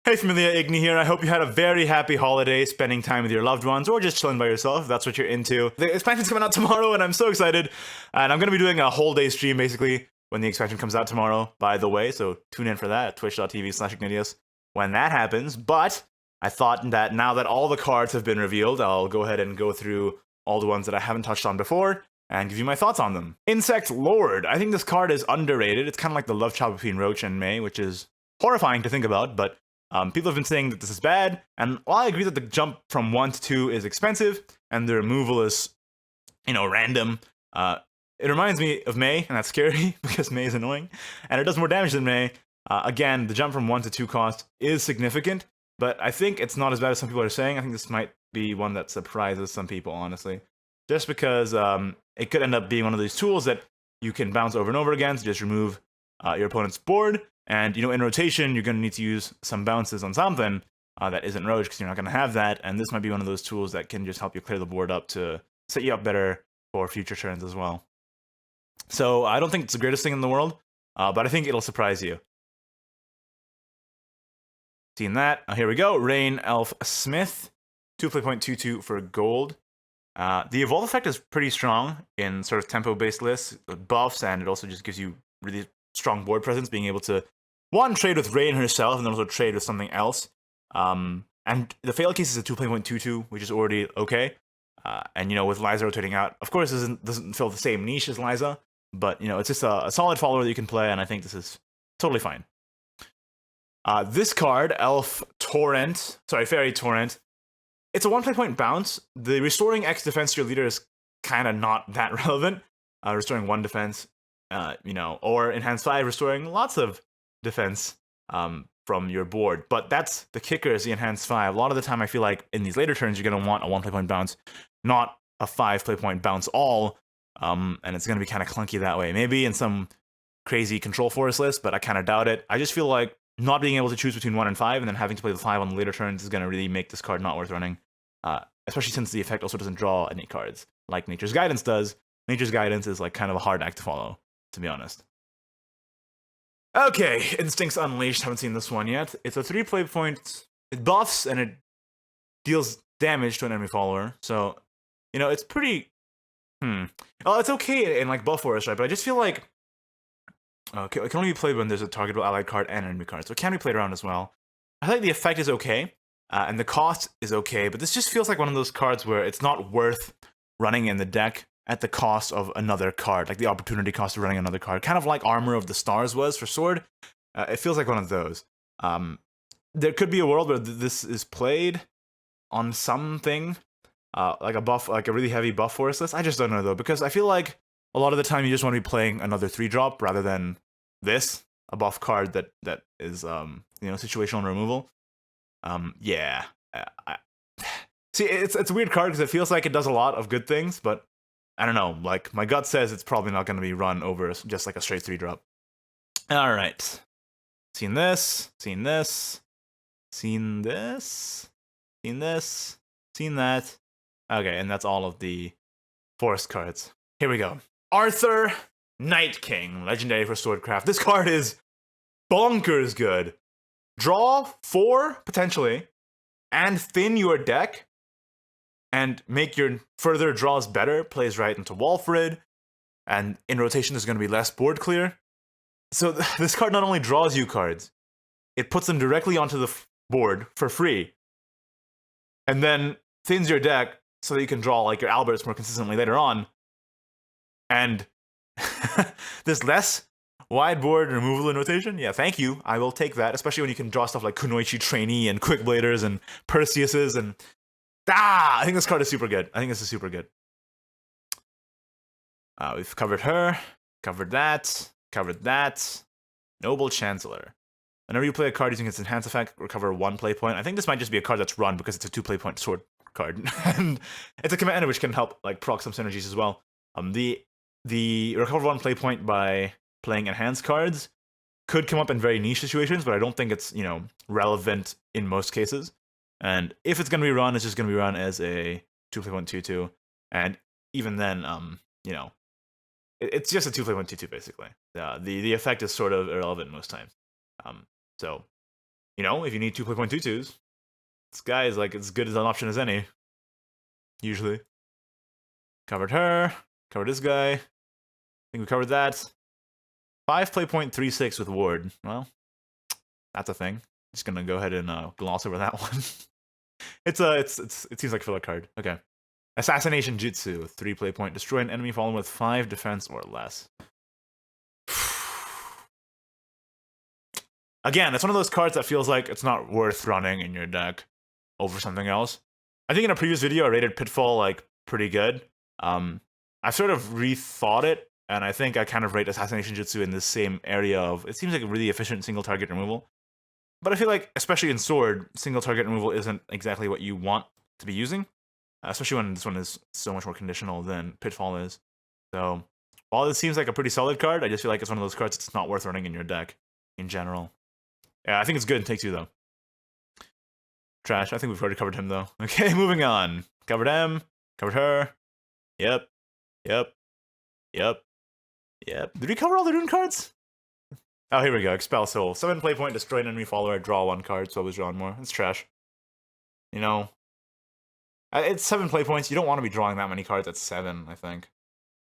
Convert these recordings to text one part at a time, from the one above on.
Hey Familia, Igni here. I hope you had a very happy holiday spending time with your loved ones or just chilling by yourself if that's what you're into. The expansion's coming out tomorrow and I'm so excited. And I'm going to be doing a whole day stream basically when the expansion comes out tomorrow, by the way. So tune in for that at twitch.tv/Ignideus when that happens. But I thought that now that all the cards have been revealed, I'll go ahead and go through all the ones that I haven't touched on before and give you my thoughts on them. Insect Lord. I think this card is underrated. It's kind of like the love child between Roach and May, which is horrifying to think about, but people have been saying that this is bad, and while I agree that the jump from 1 to 2 is expensive, and the removal is, random, it reminds me of May, and that's scary, because May is annoying, and it does more damage than May. Again, the jump from 1 to 2 cost is significant, but I think it's not as bad as some people are saying. I think this might be one that surprises some people, honestly. Just because it could end up being one of these tools that you can bounce over and over again to just remove your opponent's board. And, in rotation, you're going to need to use some bounces on something that isn't Roach, because you're not going to have that. And this might be one of those tools that can just help you clear the board up to set you up better for future turns as well. So I don't think it's the greatest thing in the world, but I think it'll surprise you. Seen that. Here we go. Rain Elf Smith. 2.22 for gold. The evolve effect is pretty strong in sort of tempo-based lists with buffs, and it also just gives you really strong board presence, being able to, one, trade with Rain herself, and then also trade with something else. And the fail case is a 2.22, which is already okay. And, with Liza rotating out, of course, doesn't fill the same niche as Liza, but, it's just a solid follower that you can play, and I think this is totally fine. This card, Fairy Torrent, it's a 1 play point bounce. The restoring X defense to your leader is kind of not that relevant. Restoring 1 defense, or enhance 5, restoring lots of defense from your board. But that's the kicker, is the enhance 5. A lot of the time, I feel like in these later turns, you're going to want a 1 play point bounce, not a 5 play point bounce all. And it's going to be kind of clunky that way. Maybe in some crazy control forest list, but I kind of doubt it. I just feel like not being able to choose between 1 and 5, and then having to play the 5 on the later turns is going to really make this card not worth running. Especially since the effect also doesn't draw any cards, like Nature's Guidance does. Nature's Guidance is like kind of a hard act to follow, to be honest. Okay, Instincts Unleashed. Haven't seen this one yet. It's a 3 play point. It buffs and it deals damage to an enemy follower. So, it's pretty. Well, it's okay in like buff forest, right? But I just feel like it can only be played when there's a targetable allied card and enemy card, so it can be played around as well. I think the effect is okay, and the cost is okay, but this just feels like one of those cards where it's not worth running in the deck at the cost of another card, like the opportunity cost of running another card, kind of like Armor of the Stars was for Sword. It feels like one of those. There could be a world where this is played on something, like a really heavy buff forest list. I just don't know though, because I feel like a lot of the time you just want to be playing another 3-drop rather than this, a buff card that is situational removal. Yeah. See, it's a weird card because it feels like it does a lot of good things, but I don't know. Like, my gut says it's probably not going to be run over just like a straight 3-drop. All right. Seen this. Seen this. Seen this. Seen this. Seen that. Okay, and that's all of the forest cards. Here we go. Arthur, Night King, legendary for Swordcraft. This card is bonkers good. Draw 4, potentially, and thin your deck, and make your further draws better. Plays right into Walfrid, and in rotation there's going to be less board clear. So this card not only draws you cards, it puts them directly onto the board for free, and then thins your deck so that you can draw like your Alberts more consistently later on. And there's less wide board removal in rotation? Yeah, thank you. I will take that, especially when you can draw stuff like Kunoichi Trainee and Quickbladers and Perseuses and... I think this card is super good. I think this is super good. We've covered her, covered that. Noble Chancellor. Whenever you play a card using its enhance effect, recover 1 play point. I think this might just be a card that's run because it's a 2 play point sword card. And it's a commander which can help like proc some synergies as well. The recover 1 play point by playing enhanced cards could come up in very niche situations, but I don't think it's, relevant in most cases. And if it's going to be run, it's just going to be run as a 2-play-1/2/2. And even then, it's just a 2-play-1/2/2 basically. The effect is sort of irrelevant most times. So you know, if you need 2 play.22s, this guy is like as good as an option as any. Usually. Covered her. Covered this guy. I think we covered that. 5 play.36 with Ward. Well, that's a thing. Just gonna go ahead and gloss over that one. It seems like a filler card. Okay. Assassination Jutsu. 3 play point. Destroy an enemy fallen with 5 defense or less. Again, it's one of those cards that feels like it's not worth running in your deck over something else. I think in a previous video I rated Pitfall like pretty good. I've sort of rethought it, and I think I kind of rate Assassination Jutsu in the same area of it seems like a really efficient single target removal. But I feel like, especially in Sword, single target removal isn't exactly what you want to be using. Especially when this one is so much more conditional than Pitfall is. So, while it seems like a pretty solid card, I just feel like it's one of those cards that's not worth running in your deck in general. Yeah, I think it's good in Take 2, though. Trash. I think we've already covered him, though. Okay, moving on. Covered him. Covered her. Yep. Yep. Yep. Yep. Did we cover all the rune cards? Oh, here we go. Expel Soul. 7 play point, destroy an enemy follower, draw 1 card, so I was drawing more. It's trash. You know, it's 7 play points. You don't want to be drawing that many cards at 7, I think,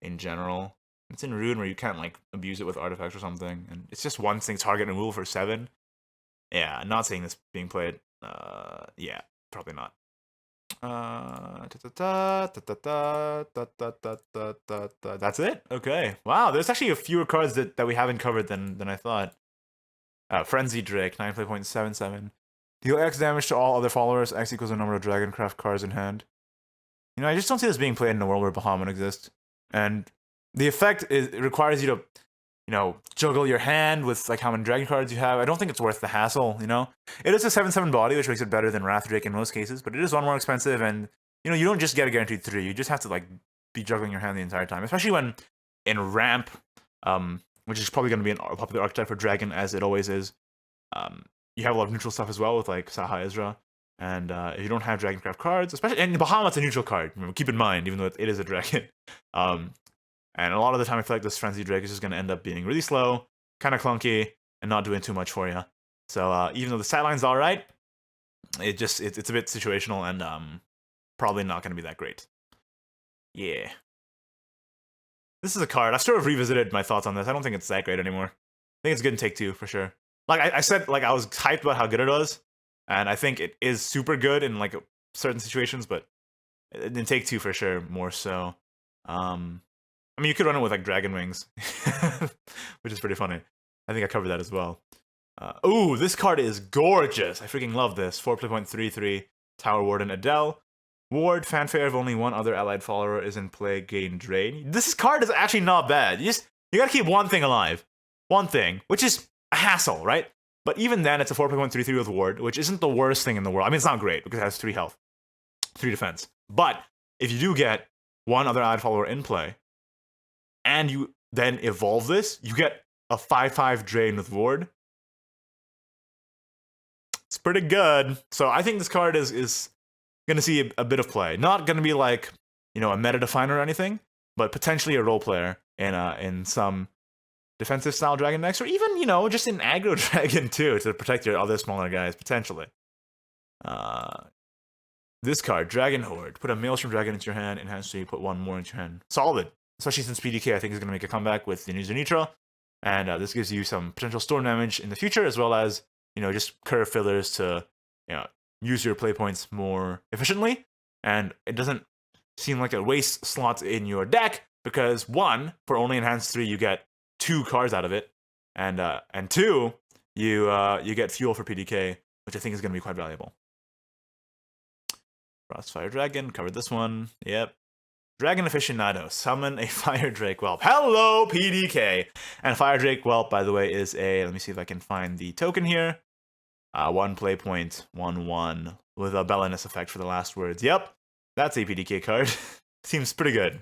in general. It's in Rune where you can't, like, abuse it with artifacts or something. And it's just one thing target removal for 7. Yeah, not seeing this being played. Yeah, probably not. That's it? Okay. Wow, there's actually a fewer cards that we haven't covered than I thought. Frenzy Drake, 9 play.77. Deal X damage to all other followers. X equals the number of Dragoncraft cards in hand. You know, I just don't see this being played in a world where Bahamut exists. And the effect it requires you to, you know, juggle your hand with like how many dragon cards you have. I don't think it's worth the hassle, you know? It is a 7/7 body, which makes it better than Wrath Drake in most cases, but it is 1 more expensive, and you know, you don't just get a guaranteed 3, you just have to like be juggling your hand the entire time. Especially when in ramp, which is probably gonna be a popular archetype for dragon as it always is. You have a lot of neutral stuff as well with like Saha Ezra. And if you don't have Dragoncraft cards, especially and Bahamut's a neutral card, keep in mind, even though it is a dragon. And a lot of the time I feel like this Frenzy Drake is just going to end up being really slow, kind of clunky, and not doing too much for you. So even though the stat line's alright, it's a bit situational and probably not going to be that great. Yeah. This is a card. I've sort of revisited my thoughts on this. I don't think it's that great anymore. I think it's good in Take 2 for sure. Like I said, like I was hyped about how good it was, and I think it is super good in like certain situations, but in Take 2 for sure, more so. I mean, you could run it with like Dragon Wings, which is pretty funny. I think I covered that as well. Ooh, this card is gorgeous. I freaking love this. 4 play.33, Tower Warden Adele. Ward, fanfare of only 1 other allied follower is in play, gain drain. This card is actually not bad. You gotta keep one thing alive. One thing, which is a hassle, right? But even then, it's a 4 play.33 with Ward, which isn't the worst thing in the world. I mean, it's not great because it has 3 health, 3 defense. But if you do get 1 other allied follower in play, and you then evolve this, you get a 5/5 drain with Ward. It's pretty good. So I think this card is going to see a bit of play. Not going to be like, you know, a meta definer or anything, but potentially a role player in some defensive style dragon decks, or even, you know, just in aggro dragon too, to protect your other smaller guys, potentially. This card, Dragon Horde. Put a Maelstrom Dragon into your hand, enhance so you put 1 more into your hand. Solid. Especially since PDK, I think, is going to make a comeback with the User Nitra. And this gives you some potential storm damage in the future, as well as, you know, just curve fillers to, you know, use your play points more efficiently. And it doesn't seem like it wastes slots in your deck, because 1, for only enhanced 3, you get 2 cards out of it. And 2, you get fuel for PDK, which I think is going to be quite valuable. Frostfire Dragon, covered this one. Yep. Dragon Aficionado, summon a Fire Drake Whelp. Hello, PDK! And Fire Drake Whelp, by the way, is a, let me see if I can find the token here. 1 play point, 1/1, with a Bellinus effect for the last words. Yep, that's a PDK card. Seems pretty good.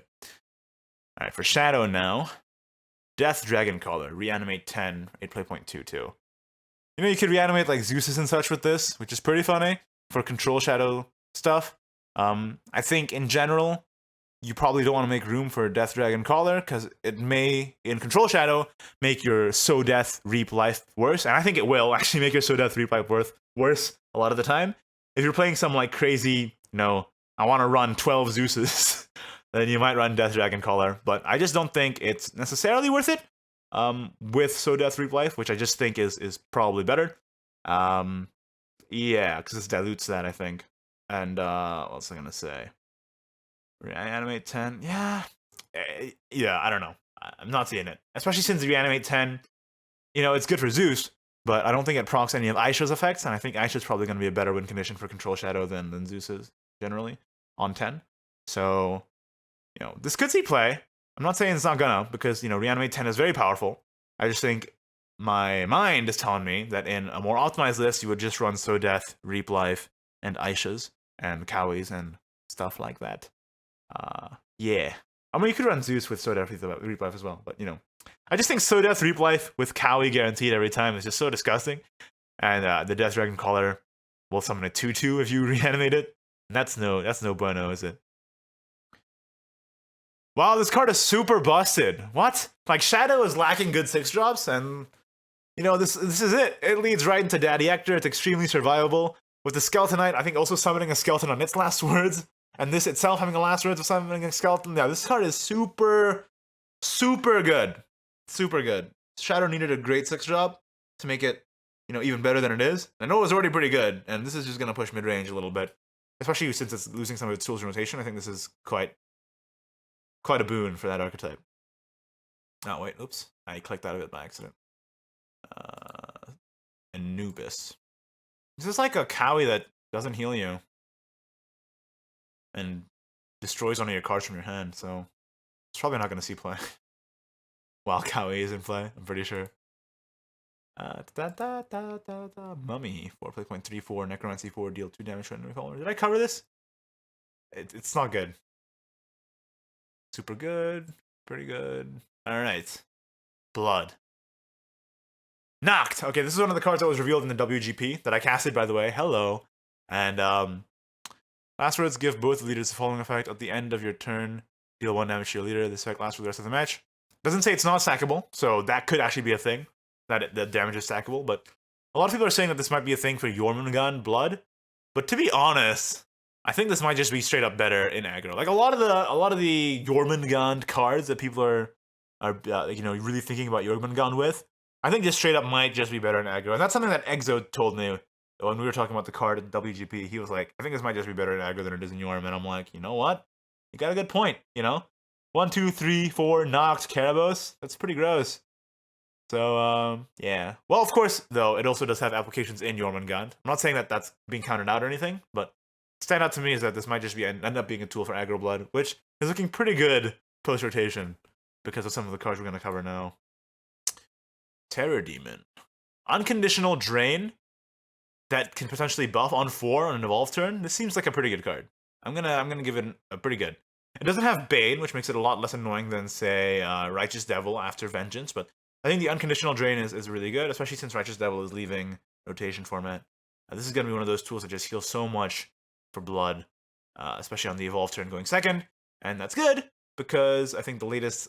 Alright, for Shadow now. Death Dragon Caller, reanimate 10, 8 play point 2/2. You know, you could reanimate like Zeus's and such with this, which is pretty funny for control Shadow stuff. I think in general, you probably don't want to make room for Death Dragon Caller because it may, in Control Shadow, make your So Death Reap life worse. And I think it will actually make your So Death Reap life worse a lot of the time. If you're playing some like crazy, I want to run 12 Zeuses, then you might run Death Dragon Caller. But I just don't think it's necessarily worth it with So Death Reap life, which I just think is probably better. Yeah, because this dilutes that, I think. And what was I going to say? Reanimate 10? Yeah, I don't know. I'm not seeing it. Especially since Reanimate 10, it's good for Zeus, but I don't think it procs any of Aisha's effects, and I think Aisha's probably going to be a better win condition for Control Shadow than Zeus is, generally, on 10. So, this could see play. I'm not saying it's not gonna, because, Reanimate 10 is very powerful. I just think my mind is telling me that in a more optimized list, you would just run So Death, Reap Life, and Aisha's, and Kawis, and stuff like that. Yeah. I mean, you could run Zeus with So Death Reap Life as well, but, I just think So Death Reap Life with Kawi guaranteed every time is just so disgusting. And the Death Dragon Caller will summon a 2/2 if you reanimate it. And that's no bueno, is it? Wow, this card is super busted. What? Like, Shadow is lacking good 6-drops, and, this is it. It leads right into Daddy Hector. It's extremely survivable. With the Skeletonite, I think also summoning a skeleton on its last words, and this itself having a last words of summoning a skeleton. Yeah, this card is super, super good. Super good. Shadow needed a great 6-drop to make it, even better than it is. I know it was already pretty good, and this is just going to push mid-range a little bit. Especially since it's losing some of its tools in rotation. I think this is quite a boon for that archetype. Oh, wait, oops. I clicked out of it by accident. Anubis. This is like a Kawi that doesn't heal you. And destroys one of your cards from your hand, so it's probably not going to see play. While Kawi is in play, I'm pretty sure. Mummy, 4, play point 3/4, Necromancy 4, deal 2 damage to enemy follower. Did I cover this? It's not good. Super good. Pretty good. Alright. Blood. Knocked! Okay, this is one of the cards that was revealed in the WGP that I casted, by the way. Hello. And, last words give both leaders the following effect. At the end of your turn, deal 1 damage to your leader. This effect lasts for the rest of the match. Doesn't say it's not stackable, so that could actually be a thing. That damage is stackable, but a lot of people are saying that this might be a thing for Jormungand Blood. But to be honest, I think this might just be straight up better in aggro. Like a lot of the Jormungand cards that people are really thinking about Jormungand with, I think this straight up might just be better in aggro. And that's something that Exo told me when we were talking about the card at WGP. He was like, I think this might just be better in aggro than it is in Yorm. And I'm like, you know what? You got a good point, 1, 2, 3, 4 knocked Karabos. That's pretty gross. So, yeah. Well, of course, though, it also does have applications in Jormungand. I'm not saying that that's being counted out or anything, but stand out to me is that this might just end up being a tool for aggro blood, which is looking pretty good post-rotation because of some of the cards we're going to cover now. Terror Demon. Unconditional Drain that can potentially buff on 4 on an evolve turn. This seems like a pretty good card. I'm gonna give it a pretty good. It doesn't have Bane, which makes it a lot less annoying than, say, Righteous Devil after Vengeance, but I think the Unconditional Drain is really good, especially since Righteous Devil is leaving rotation format. This is going to be one of those tools that just heals so much for blood, especially on the evolve turn going second, and that's good, because I think the latest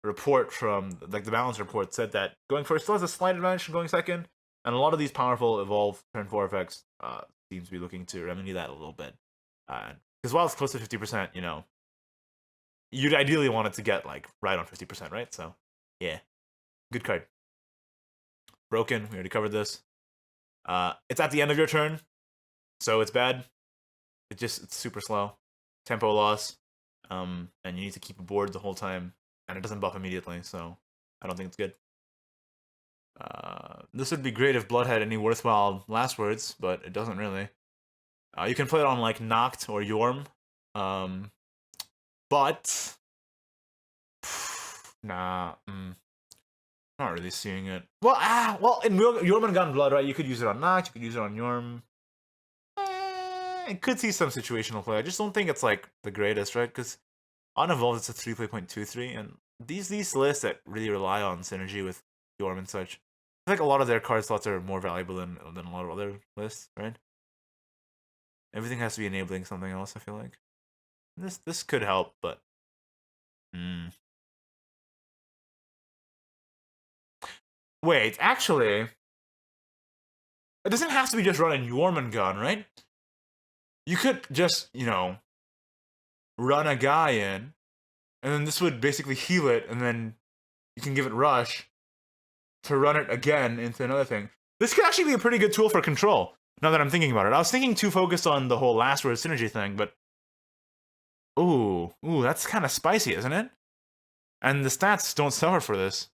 report from, the balance report said that going first still has a slight advantage from going second, and a lot of these powerful evolve turn 4 effects seems to be looking to remedy that a little bit. Because while it's close to 50%, you'd ideally want it to get, right on 50%, right? So, yeah. Good card. Broken. We already covered this. It's at the end of your turn, so it's bad. It's super slow. Tempo loss. And you need to keep a board the whole time, and it doesn't buff immediately, so I don't think it's good. This would be great if Blood had any worthwhile last words, but it doesn't really. You can play it on, Noct or Yorm. But... Nah. Not really seeing it. Well, in Jormungand Blood, right, you could use it on Noct, you could use it on Yorm. It could see some situational play. I just don't think it's, the greatest, right? Because on Evolve, it's a 3-play.23, and these lists that really rely on synergy with Yorm and such, I think a lot of their card slots are more valuable than a lot of other lists, right? Everything has to be enabling something else, I feel like. This could help, but wait, actually, it doesn't have to be just running Jormungand, right? You could just, you know, run a guy in, and then this would basically heal it, and then you can give it rush to run it again into another thing. This could actually be a pretty good tool for control, now that I'm thinking about it. I was thinking too focused on the whole last word synergy thing, but ooh, that's kind of spicy, isn't it? And the stats don't suffer for this.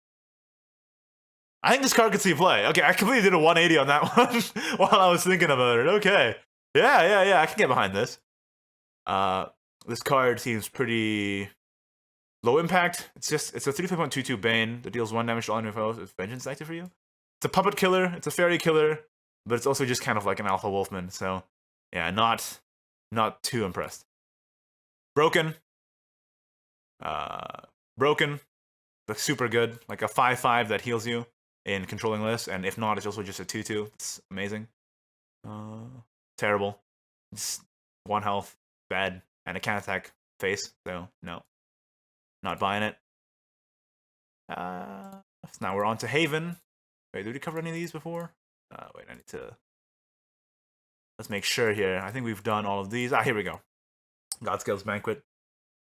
I think this card could see play. Okay, I completely did a 180 on that one while I was thinking about it. Okay. Yeah, I can get behind this. This card seems pretty low impact. It's a 3.22 Bane that deals 1 damage to all enemy foes if Vengeance is active for you. It's a puppet killer, it's a fairy killer, but it's also just kind of like an alpha wolfman, so yeah, not too impressed. Broken. Broken. Looks super good. Like a 5/5 that heals you in controlling lists, and if not, it's also just a 2/2. It's amazing. Terrible. It's 1 health, bad, and it can't attack face, so no. Not buying it. So now we're on to Haven. Wait, did we cover any of these before? Wait, I need to... Let's make sure here. I think we've done all of these. Here we go. Godscale's Banquet.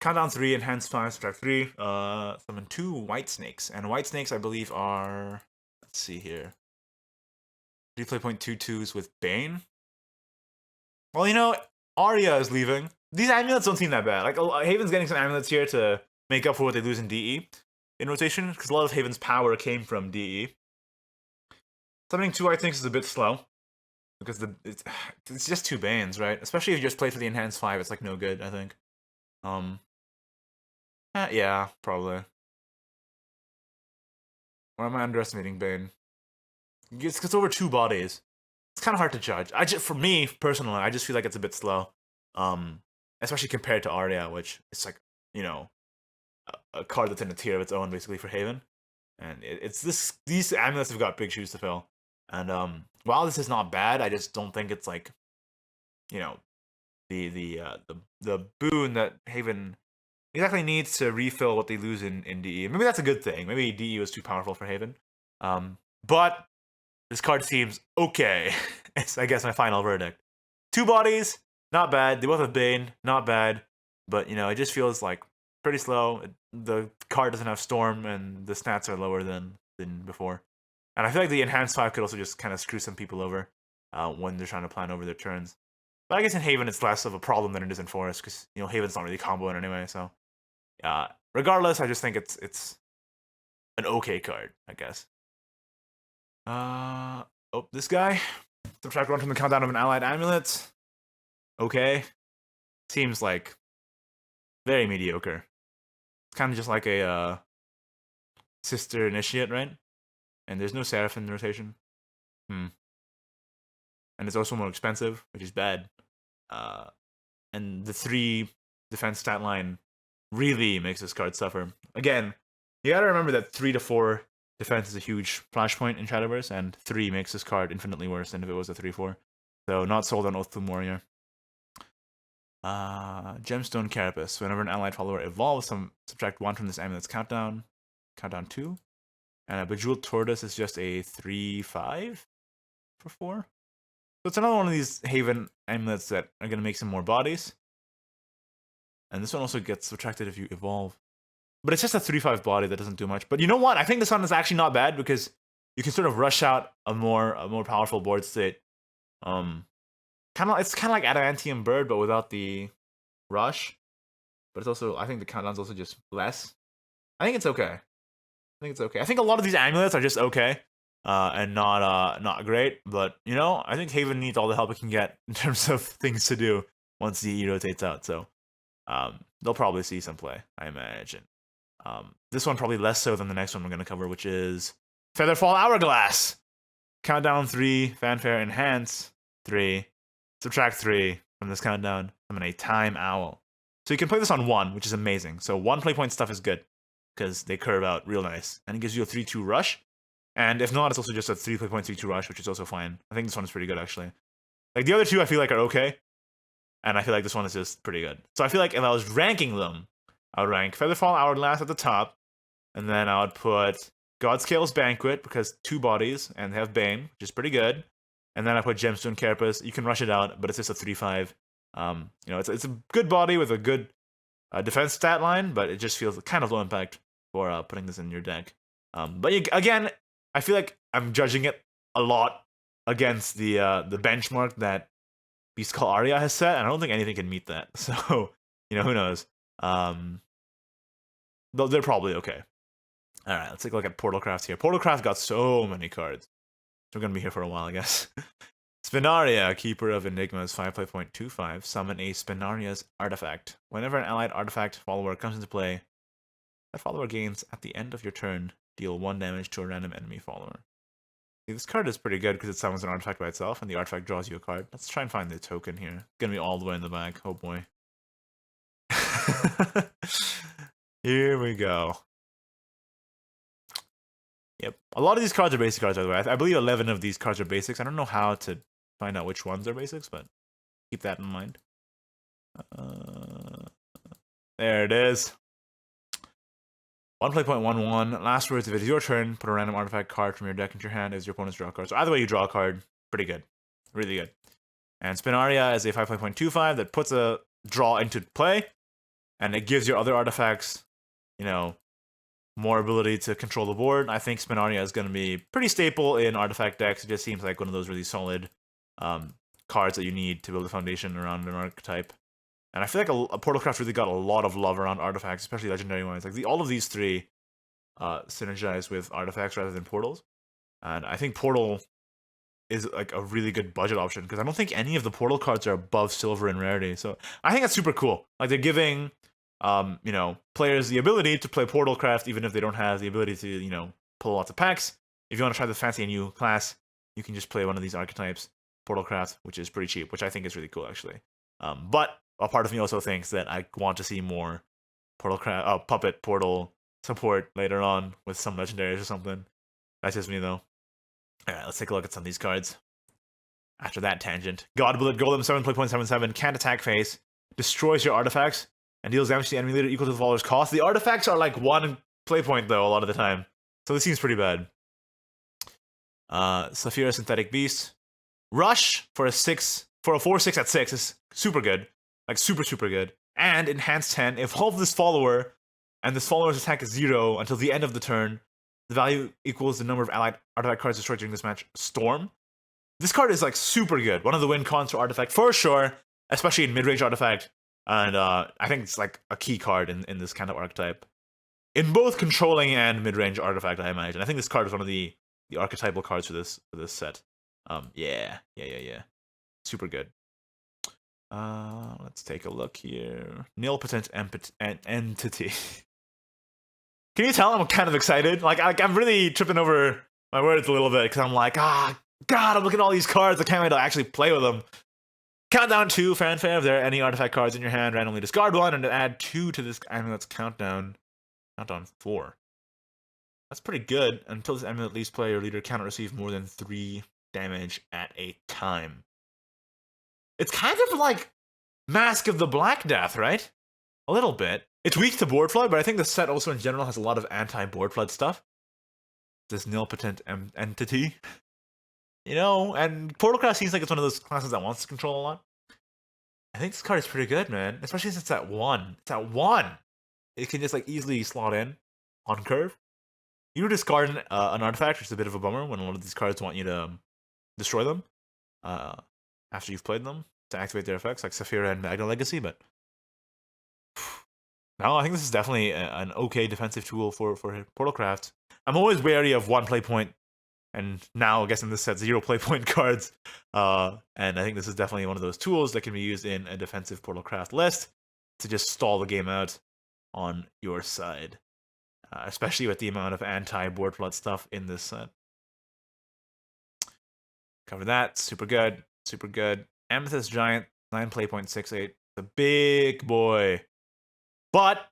Countdown 3, Enhance 5, Subtract 3. Summon 2 White Snakes. And White Snakes, I believe, are... Let's see here. 3.22s with Bane. Well, you know, Arya is leaving. These amulets don't seem that bad. Like, Haven's getting some amulets here to make up for what they lose in DE in rotation, because a lot of Haven's power came from DE. Summoning 2 White Snakes is a bit slow, because it's just 2 Banes, right? Especially if you just play for the Enhanced 5, it's like no good, I think. Yeah, probably. Or am I underestimating Bane? It's over 2 bodies. It's kind of hard to judge. For me, personally, I just feel like it's a bit slow. Especially compared to Arya, which is like, you know, a card that's in a tier of its own, basically, for Haven. And these amulets have got big shoes to fill. And while this is not bad, I just don't think it's like, you know, the boon that Haven exactly needs to refill what they lose in DE. Maybe that's a good thing. Maybe DE was too powerful for Haven. But this card seems okay. It's, I guess, my final verdict. 2 bodies, not bad. They both have Bane, not bad. But, you know, it just feels like pretty slow. The card doesn't have Storm, and the stats are lower than before. And I feel like the Enhanced 5 could also just kind of screw some people over when they're trying to plan over their turns. But I guess in Haven, it's less of a problem than it is in Forest, because, you know, Haven's not really comboing anyway, so... regardless, I just think it's an okay card, I guess. Oh, this guy. Subtract 1 from the countdown of an allied amulet. Okay. Seems like very mediocre. It's kind of just like a sister initiate, right? And there's no Seraph in the rotation. And it's also more expensive, which is bad. And the 3 defense stat line really makes this card suffer. Again, you gotta remember that 3 to 4 defense is a huge flashpoint in Shadowverse, and 3 makes this card infinitely worse than if it was a 3/4. So not sold on Oath Tomb Warrior. Gemstone Carapace. Whenever an allied follower evolves, subtract 1 from this amulet's countdown. Countdown 2. And a Bejeweled Tortoise is just a 3/5 for 4. So it's another one of these Haven amulets that are gonna make some more bodies. And this one also gets subtracted if you evolve. But it's just a 3/5 body that doesn't do much. But you know what? I think this one is actually not bad, because you can sort of rush out a more powerful board state. It's kind of like Adamantium Bird, but without the rush. But it's also, I think the countdown's also just less. I think it's okay. I think a lot of these amulets are just okay, and not great. But you know, I think Haven needs all the help it can get in terms of things to do once DE rotates out. So they'll probably see some play, I imagine. This one probably less so than the next one we're going to cover, which is Featherfall Hourglass. Countdown 3, Fanfare Enhance 3, subtract 3 from this countdown. Summon a Time Owl. So you can play this on 1, which is amazing. So 1 play point stuff is good, because they curve out real nice. And it gives you a 3/2 rush. And if not, it's also just a 3 play point 3/2 rush, which is also fine. I think this one is pretty good, actually. Like, the other 2 I feel like are okay. And I feel like this one is just pretty good. So I feel like if I was ranking them, I would rank Featherfall Hourglass at the top, and then I would put Godscale's Banquet, because 2 bodies, and they have Bane, which is pretty good. And then I put Gemstone Carapace. You can rush it out, but it's just a 3/5. It's a good body with a good defense stat line, but it just feels kind of low impact for putting this in your deck. Again, I feel like I'm judging it a lot against the benchmark that Beast Call Aria has set, and I don't think anything can meet that. So, who knows? They're probably okay. All right, let's take a look at Portalcraft here. Portalcraft got so many cards. So we're going to be here for a while, I guess. Spinaria, Keeper of Enigmas, 5.25. Summon a Spinaria's artifact. Whenever an allied artifact follower comes into play, that follower gains, at the end of your turn, deal 1 damage to a random enemy follower. See, this card is pretty good because it summons an artifact by itself, and the artifact draws you a card. Let's try and find the token here. It's going to be all the way in the back. Oh boy. Here we go. Yep. A lot of these cards are basic cards, by the way. I believe 11 of these cards are basics. I don't know how to find out which ones are basics, but keep that in mind. There it is. 1.11. Last words, if it is your turn, put a random artifact card from your deck into your hand as your opponent's draw card. So either way you draw a card, pretty good. Really good. And Spinaria is a 5.25 that puts a draw into play, and it gives your other artifacts, more ability to control the board. I think Spinaria is going to be pretty staple in artifact decks. It just seems like one of those really solid cards that you need to build a foundation around an archetype. And I feel like a Portalcraft really got a lot of love around artifacts, especially legendary ones. Like all of these 3 synergize with artifacts rather than portals. And I think Portal is like a really good budget option because I don't think any of the Portal cards are above silver in rarity. So I think that's super cool. Like they're giving players the ability to play Portalcraft even if they don't have the ability to, pull lots of packs. If you want to try the fancy new class, you can just play one of these archetypes, Portalcraft, which is pretty cheap, which I think is really cool actually. But a part of me also thinks that I want to see more Puppet Portal support later on with some legendaries or something. That's just me though. Alright, let's take a look at some of these cards. After that tangent. Godblood Golem 7.77, can't attack face, destroys your artifacts, and deals damage to the enemy leader equal to the follower's cost. The artifacts are like 1 play point though, a lot of the time. So this seems pretty bad. Saphira Synthetic Beast. Rush for a 4/6 at 6 is super good. Like super, super good. And Enhanced 10, evolve this follower, and this follower's attack is 0 until the end of the turn. The value equals the number of allied artifact cards destroyed during this match. Storm. This card is like super good. One of the win cons for artifact for sure, especially in mid-range artifact. And I think it's like a key card in this kind of archetype. In both controlling and mid-range artifact, I imagine. I think this card is one of the archetypal cards for this set. Yeah. Super good. Let's take a look here. Nilpotent Entity. Can you tell I'm kind of excited? Like I'm really tripping over my words a little bit because I'm like, God, I'm looking at all these cards. I can't wait to actually play with them. Countdown 2, fanfare. If there are any artifact cards in your hand, randomly discard 1 and add 2 to this amulet's countdown. Countdown 4. That's pretty good. Until this amulet leaves play, your leader cannot receive more than 3 damage at a time. It's kind of like Mask of the Black Death, right? A little bit. It's weak to board flood, but I think the set also in general has a lot of anti-board flood stuff. This nilpotent entity. And Portalcraft seems like it's one of those classes that wants to control a lot. I think this card is pretty good, man. Especially since it's at 1. It's at 1! It can just like easily slot in on curve. You discard an artifact, which is a bit of a bummer when a lot of these cards want you to destroy them after you've played them to activate their effects, like Saphira and Magna Legacy, but no, I think this is definitely an okay defensive tool for Portalcraft. I'm always wary of 1 play point, and now I guess in this set 0 play point cards, and I think this is definitely one of those tools that can be used in a defensive Portalcraft list to just stall the game out on your side, especially with the amount of anti-board flood stuff in this set. Cover that, super good. Amethyst Giant, 9 play point 6/8, the big boy. But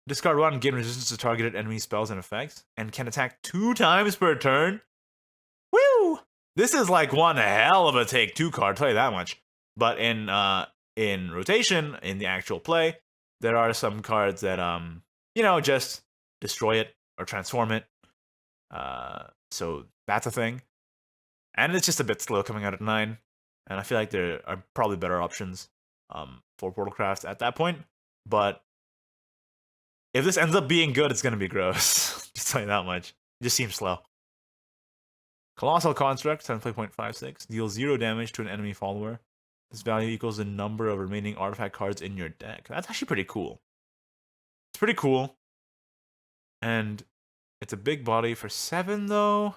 discard 1, gain resistance to targeted enemy spells and effects, and can attack 2 times per turn. Woo! This is like one hell of a take 2 card, I'll tell you that much. But in in rotation in the actual play, there are some cards that just destroy it or transform it. So that's a thing. And it's just a bit slow coming out at 9. And I feel like there are probably better options for Portalcraft at that point. But if this ends up being good, it's going to be gross. Just tell you that much. It just seems slow. Colossal Construct, 7.56, deals 0 damage to an enemy follower. This value equals the number of remaining artifact cards in your deck. That's actually pretty cool. It's pretty cool. And it's a big body for 7, though.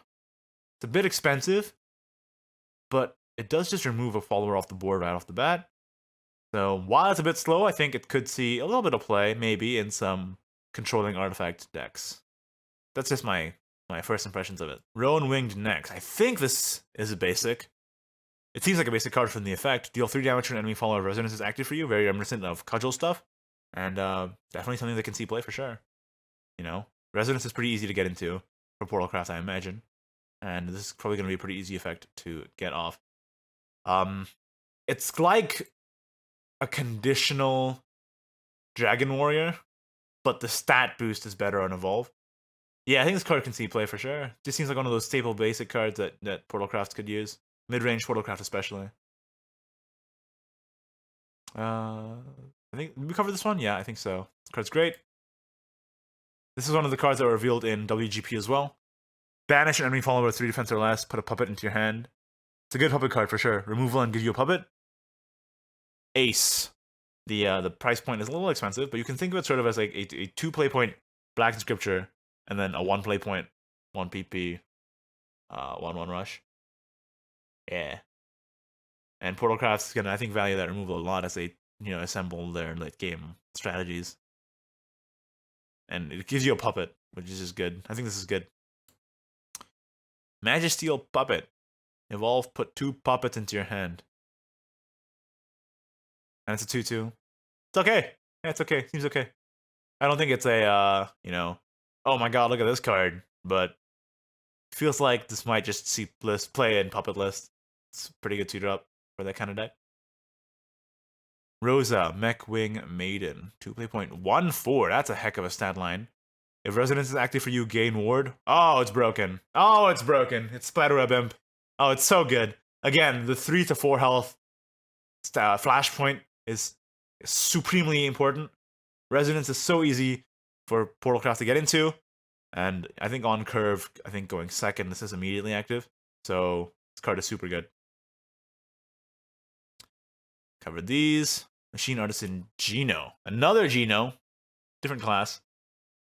It's a bit expensive. But it does just remove a follower off the board right off the bat. So while it's a bit slow, I think it could see a little bit of play, maybe, in some controlling artifact decks. That's just my first impressions of it. Rowan Winged Next. I think this is a basic. It seems like a basic card from the effect. Deal 3 damage to an enemy follower of Resonance is active for you. Very reminiscent of Cudgel stuff. And definitely something that can see play for sure. You know, Resonance is pretty easy to get into for Portalcraft, I imagine. And this is probably going to be a pretty easy effect to get off. It's like a conditional Dragon Warrior, but the stat boost is better on Evolve. Yeah, I think this card can see play for sure. Just seems like one of those staple basic cards that Portalcraft could use. Mid-range Portalcraft especially. I think, did we cover this one? Yeah, I think so. This card's great. This is one of the cards that were revealed in WGP as well. Banish an enemy follower with 3 defense or less, put a puppet into your hand. It's a good puppet card for sure. Removal and give you a puppet. Ace. The price point is a little expensive, but you can think of it sort of as like a 2 play point Black Scripture, and then a 1 play point, 1 PP, 1/1 rush. Yeah. And Portalcraft's gonna, I think, value that removal a lot as they, assemble their late game strategies. And it gives you a puppet, which is just good. I think this is good. Magisteel Puppet. Evolve, put 2 puppets into your hand. And it's a 2/2. It's okay. Yeah, it's okay. Seems okay. I don't think it's a, oh my god, look at this card. But it feels like this might just see play in puppet list. It's a pretty good 2-drop for that kind of deck. Rosa, Mechwing Maiden. 2 play point, 1/4. That's a heck of a stat line. If Resonance is active for you, gain ward. Oh, it's broken. Oh, it's broken. It's Spiderweb Imp. Oh, it's so good. Again, the 3 to 4 health flashpoint is supremely important. Resonance is so easy for Portalcraft to get into. And I think on curve, going second, this is immediately active. So this card is super good. Covered these. Machine Artisan Geno. Another Geno. Different class.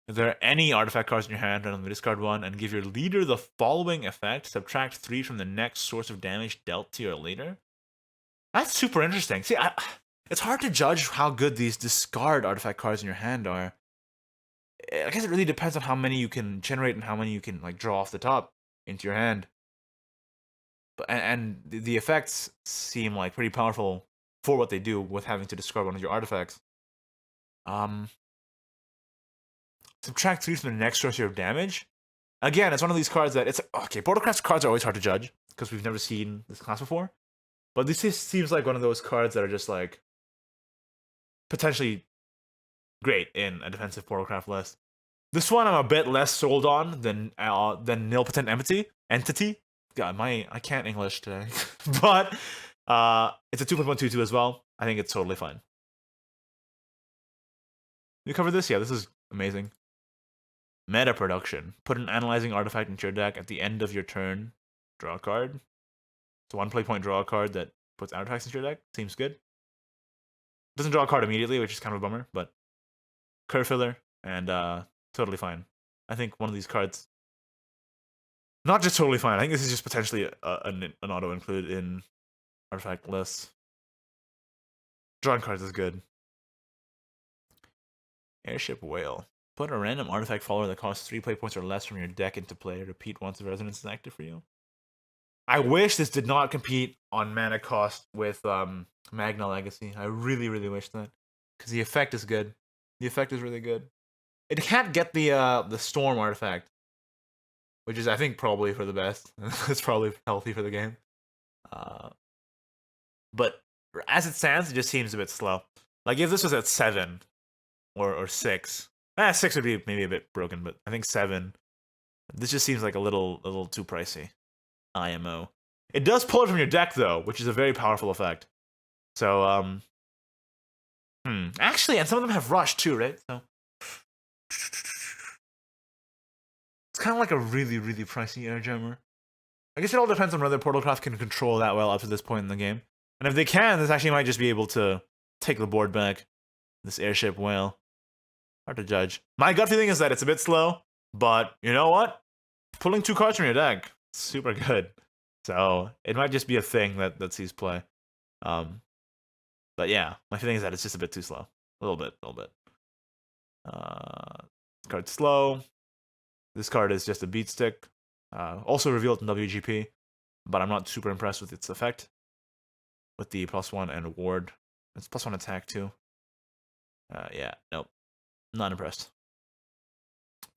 If there are any artifact cards in your hand, randomly discard 1 and give your leader the following effect. Subtract 3 from the next source of damage dealt to your leader. That's super interesting. See, it's hard to judge how good these discard artifact cards in your hand are. I guess it really depends on how many you can generate and how many you can draw off the top into your hand. But and the effects seem like pretty powerful for what they do with having to discard one of your artifacts. Subtract 3 from the next source of damage. Again, it's one of these cards that Portalcraft's cards are always hard to judge because we've never seen this class before. But this just seems like one of those cards that are just potentially great in a defensive Portalcraft list. This one I'm a bit less sold on than Nilpotent Entity. God, I can't English today. But it's a 2.122 as well. I think it's totally fine. You cover this? Yeah, this is amazing. Meta Production. Put an analyzing artifact into your deck at the end of your turn. Draw a card. It's a 1 play point draw a card that puts artifacts into your deck. Seems good. Doesn't draw a card immediately, which is kind of a bummer, but curve filler and totally fine. I think one of these cards, not just totally fine. I think this is just potentially an auto include in artifact lists. Drawing cards is good. Airship Whale. Put a random artifact follower that costs 3 play points or less from your deck into play. Repeat once the Resonance is active for you. I wish this did not compete on mana cost with Magna Legacy. I really, really wish that. Because the effect is good. The effect is really good. It can't get the Storm artifact. Which is, I think, probably for the best. It's probably healthy for the game. But as it stands, it just seems a bit slow. Like if this was at 7 or 6, 6 would be maybe a bit broken, but I think 7. This just seems like a little too pricey. IMO. It does pull it from your deck though, which is a very powerful effect. So actually, and some of them have rush too, right? So it's kind of like a really pricey air jammer. I guess it all depends on whether Portalcraft can control that well up to this point in the game. And if they can, this actually might just be able to take the board back. This airship whale. Hard to judge. My gut feeling is that it's a bit slow, but you know what? Pulling 2 cards from your deck, super good. So it might just be a thing that sees play. But yeah, my feeling is that it's just a bit too slow. A little bit. Card's slow. This card is just a beat stick. Also revealed in WGP, but I'm not super impressed with its effect. With the +1 and ward. It's +1 attack too. Yeah, nope. Not impressed.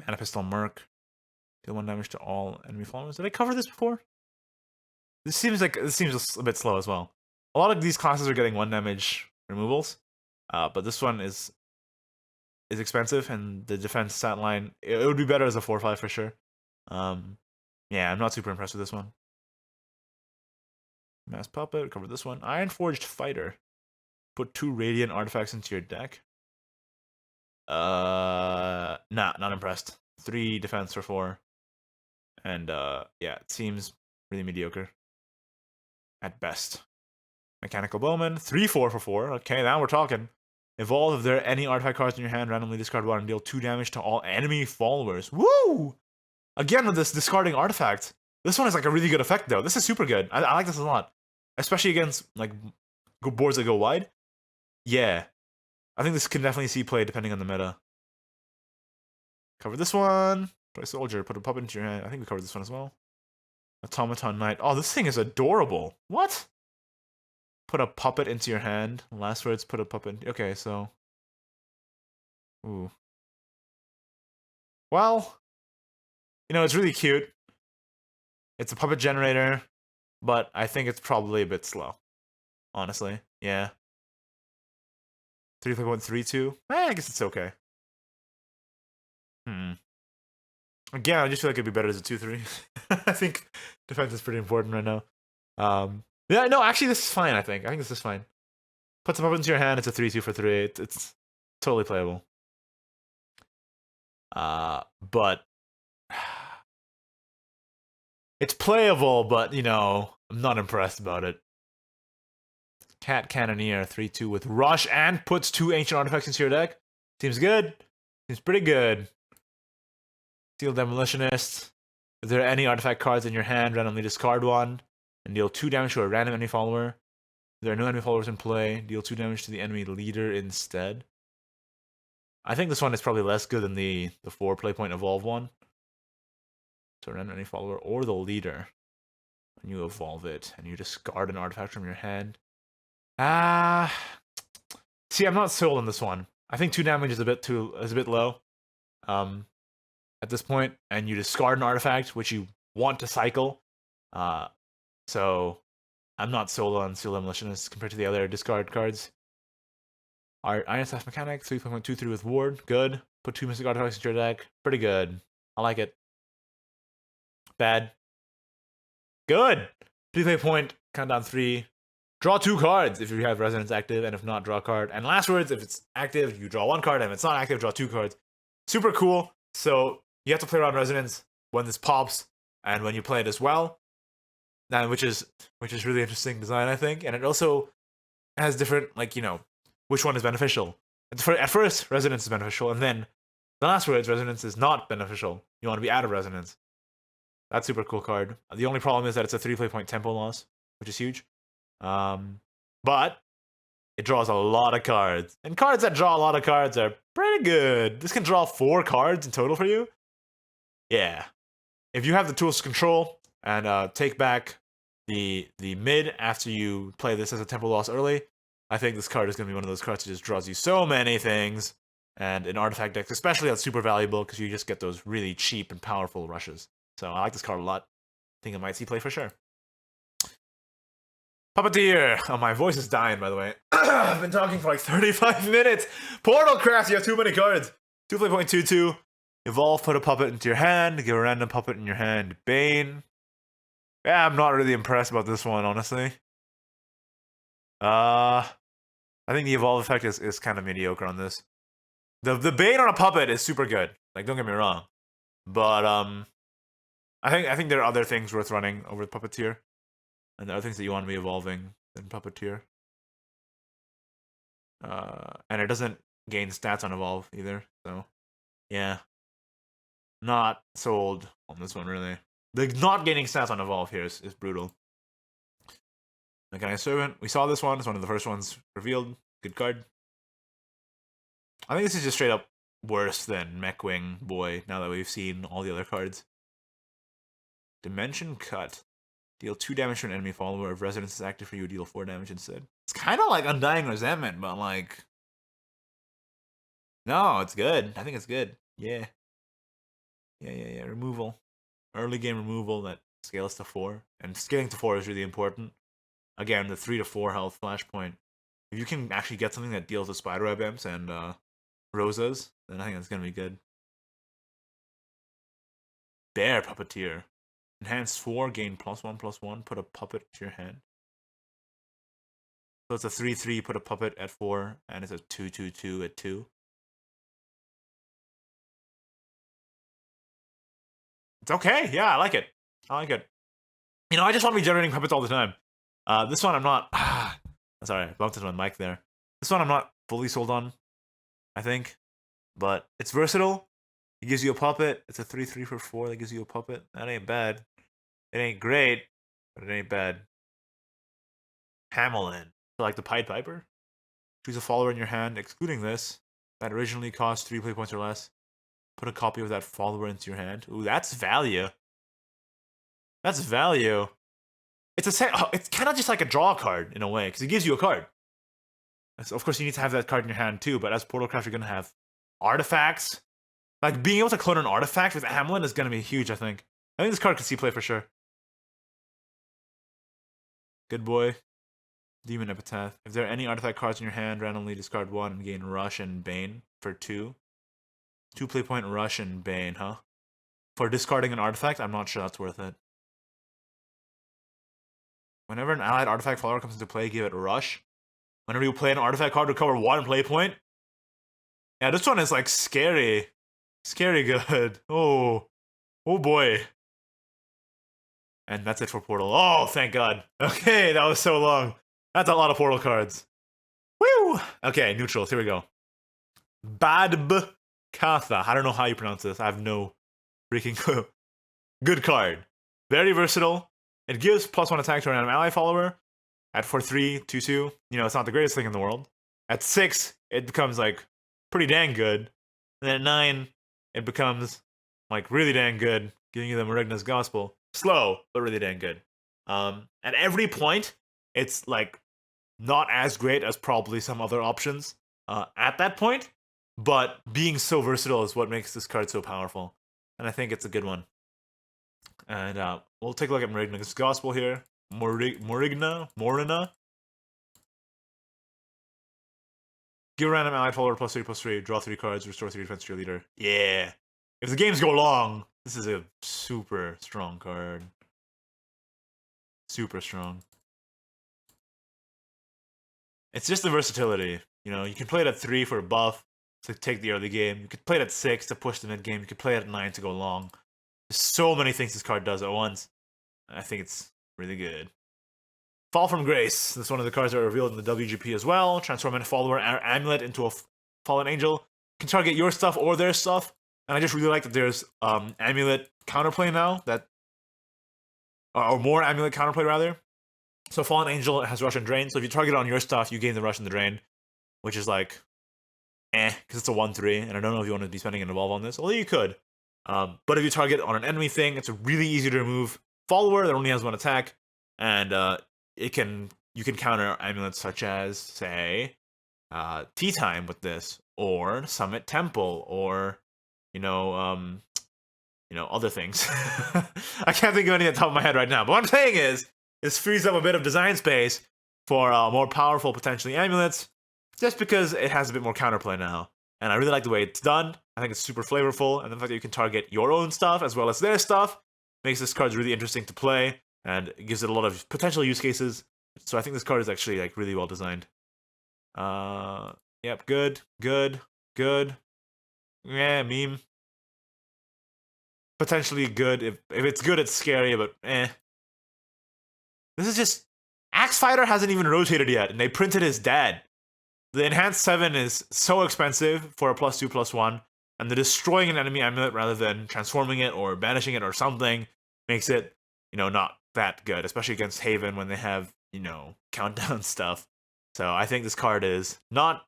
Mana Pistol Merc. Deal 1 damage to all enemy followers. Did I cover this before? This seems a bit slow as well. A lot of these classes are getting 1 damage removals, but this one is expensive, and the defense stat line, it would be better as a 4/5 for sure. Yeah, I'm not super impressed with this one. Mass Puppet, cover this one. Ironforged Fighter. Put 2 Radiant artifacts into your deck. Nah, not impressed. 3 defense for 4. And yeah, it seems really mediocre. At best. Mechanical Bowman, 3/4 for 4. Okay, now we're talking. Evolve if there are any artifact cards in your hand, randomly discard 1 and deal 2 damage to all enemy followers. Woo! Again with this discarding artifact. This one is like a really good effect though. This is super good. I like this a lot. Especially against like boards that go wide. Yeah. I think this can definitely see play depending on the meta. Cover this one. Play Soldier, put a puppet into your hand. I think we covered this one as well. Automaton Knight. Oh, this thing is adorable. What? Put a puppet into your hand. Last words, put a puppet. Okay, so. Ooh. Well, you know, it's really cute. It's a puppet generator, but I think it's probably a bit slow. Honestly, yeah. 3.32. I guess it's okay. Again, I just feel like it'd be better as a 2/3. I think defense is pretty important right now. Yeah, no, actually, this is fine. I think this is fine. Put some puppet into your hand. It's a 3/2 for 3. It's totally playable. But it's playable, but you know, I'm not impressed about it. Cat Cannoneer 3/2 with rush and puts 2 ancient artifacts into your deck. Seems good. Seems pretty good. Steel Demolitionist. If there are any artifact cards in your hand, randomly discard 1 and deal 2 damage to a random enemy follower. If there are no enemy followers in play, deal 2 damage to the enemy leader instead. I think this one is probably less good than the 4 play point evolve one. So random enemy follower or the leader. And you evolve it and you discard an artifact from your hand. See, I'm not sold on this one. I think 2 damage is a bit low. At this point, and you discard an artifact which you want to cycle. So I'm not sold on Steel Demolitionist compared to the other discard cards. Iron Staff Mechanic, 3.23 with Ward, good. Put 2 Mystic Artifacts into your deck, pretty good. I like it. Bad. Good! 3 play point, countdown 3. Draw 2 cards if you have Resonance active, and if not, draw a card. And last words, if it's active, you draw 1 card, and if it's not active, draw 2 cards. Super cool. So you have to play around Resonance when this pops, and when you play it as well. Which is really interesting design, I think. And it also has different, like, you know, which one is beneficial. At first, Resonance is beneficial, and then the last words, Resonance is not beneficial. You want to be out of Resonance. That's super cool card. The only problem is that it's a 3 play point tempo loss, which is huge. But it draws a lot of cards. And cards that draw a lot of cards are pretty good. This can draw 4 cards in total for you. Yeah. If you have the tools to control and take back the mid after you play this as a tempo loss early, I think this card is going to be one of those cards that just draws you so many things. And in artifact decks, especially, that's super valuable because you just get those really cheap and powerful rushes. So I like this card a lot. I think it might see play for sure. Puppeteer! Oh, my voice is dying, by the way. I've been talking for like 35 minutes! Portalcraft, you have too many cards! 2.22. Evolve, put a puppet into your hand, give a random puppet in your hand. Bane. Yeah, I'm not really impressed about this one, honestly. I think the evolve effect is kind of mediocre on this. The Bane on a puppet is super good. Like, don't get me wrong. But, I think there are other things worth running over the Puppeteer. And there are things that you want to be evolving in Puppeteer. And it doesn't gain stats on evolve either, so yeah. Not sold on this one, really. The not gaining stats on evolve here is brutal. Mechanized Servant, we saw this one, it's one of the first ones revealed. Good card. I think this is just straight up worse than Mechwing Boy, now that we've seen all the other cards. Dimension Cut. Deal 2 damage to an enemy follower. If Resonance is active for you, deal 4 damage instead. It's kind of like Undying Resentment, but like... No, it's good. I think it's good. Yeah. Yeah. Removal. Early game removal that scales to 4. And scaling to 4 is really important. Again, the 3 to 4 health flashpoint. If you can actually get something that deals with Spiderweb Imps and Rosas, then I think that's going to be good. Bear Puppeteer. Enhance 4, gain +1/+1, put a puppet to your hand. So it's a 3/3, put a puppet at 4, and it's a 2/2/2 at 2. It's okay, yeah, I like it. You know, I just want to be generating puppets all the time. This one I'm not... sorry, I bumped into my mic there. This one I'm not fully sold on, I think. But it's versatile. It gives you a puppet. It's a 3/3 for 4 that gives you a puppet. That ain't bad. It ain't great, but it ain't bad. Hamelin. So like the Pied Piper? Choose a follower in your hand, excluding this, that originally cost 3 play points or less. Put a copy of that follower into your hand. Ooh, that's value. That's value. It's kind of just like a draw card, in a way, because it gives you a card. So of course, you need to have that card in your hand, too, but as Portalcraft, you're going to have artifacts. Like, being able to clone an artifact with Hamelin is going to be huge, I think. I think this card could see play for sure. Good boy. Demon Epitaph. If there are any artifact cards in your hand, randomly discard 1 and gain Rush and Bane for 2. 2 play point Rush and Bane, huh? For discarding an artifact, I'm not sure that's worth it. Whenever an allied artifact follower comes into play, give it Rush. Whenever you play an artifact card, recover 1 play point. Yeah, this one is like scary. Scary good. Oh boy. And that's it for Portal. Oh, thank God. Okay, that was so long. That's a lot of Portal cards. Woo! Okay, neutrals. Here we go. Badb Katha. I don't know how you pronounce this. I have no freaking clue. Good card. Very versatile. It gives +1 attack to a random ally follower. At 4/3, 2/2. You know, it's not the greatest thing in the world. At 6, it becomes like pretty dang good. And at 9, it becomes like really dang good, giving you the Marigna's Gospel. Slow, but really dang good. At every point, it's like not as great as probably some other options at that point, but being so versatile is what makes this card so powerful. And I think it's a good one. And we'll take a look at Marigna's Gospel here. Morina. Give a random allied follower +3/+3, draw 3 cards, restore 3 defense to your leader. Yeah. If the games go long, this is a super strong card. Super strong. It's just the versatility. You know, you can play it at 3 for a buff to take the early game. You could play it at 6 to push the mid game. You could play it at 9 to go long. There's so many things this card does at once. I think it's really good. Fall from Grace. This is one of the cards that are revealed in the WGP as well. Transform a follower amulet into a fallen angel. You can target your stuff or their stuff. And I just really like that there's amulet counterplay now. Or more amulet counterplay, rather. So Fallen Angel has Rush and Drain. So if you target it on your stuff, you gain the Rush and the Drain. Which is like, because it's a 1/3. And I don't know if you want to be spending an evolve on this. Although you could. But if you target on an enemy thing, it's a really easy to remove follower that only has 1 attack. And you can counter amulets such as, say, Tea Time with this. Or Summit Temple. Or, other things. I can't think of any at the top of my head right now. But what I'm saying is, this frees up a bit of design space for more powerful, potentially, amulets, just because it has a bit more counterplay now. And I really like the way it's done. I think it's super flavorful, and the fact that you can target your own stuff as well as their stuff makes this card really interesting to play, and it gives it a lot of potential use cases. So I think this card is actually like really well designed. Yep, good. Yeah, meme. Potentially good. If it's good, it's scary, but eh. This is just... Axe Fighter hasn't even rotated yet, and they printed his dad. The Enhanced 7 is so expensive for a +2/+1, and the destroying an enemy amulet rather than transforming it or banishing it or something makes it, not that good, especially against Haven when they have, countdown stuff. So I think this card is not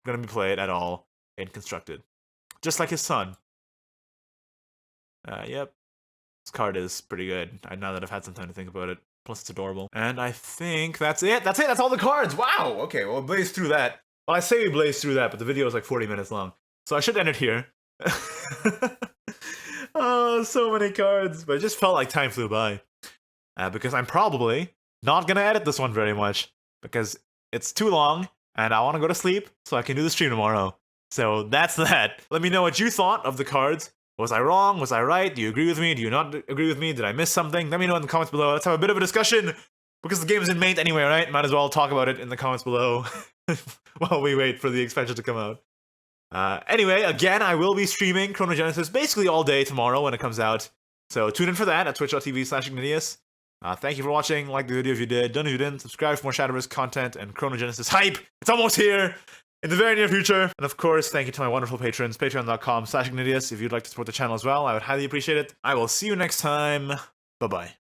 going to be played at all in Constructed. Just like his son. Yep. This card is pretty good, now that I've had some time to think about it. Plus, it's adorable. And I think that's it. That's it. That's all the cards. Wow. Okay, well, blaze through that. Well, I say we blaze through that, but the video is like 40 minutes long. So I should end it here. Oh, so many cards. But it just felt like time flew by. Because I'm probably not going to edit this one very much. Because it's too long, and I want to go to sleep so I can do the stream tomorrow. So that's that. Let me know what you thought of the cards. Was I wrong? Was I right? Do you agree with me? Do you not agree with me? Did I miss something? Let me know in the comments below. Let's have a bit of a discussion. Because the game is in main anyway, right? Might as well talk about it in the comments below. While we wait for the expansion to come out. Anyway, again, I will be streaming Chronogenesis basically all day tomorrow when it comes out. So tune in for that at twitch.tv/Ignideus. Thank you for watching. Like the video if you did. Done if you didn't. Subscribe for more Shadowverse content and Chronogenesis hype. It's almost here. In the very near future. And of course, thank you to my wonderful patrons, patreon.com/Ignideus. If you'd like to support the channel as well, I would highly appreciate it. I will see you next time. Bye-bye.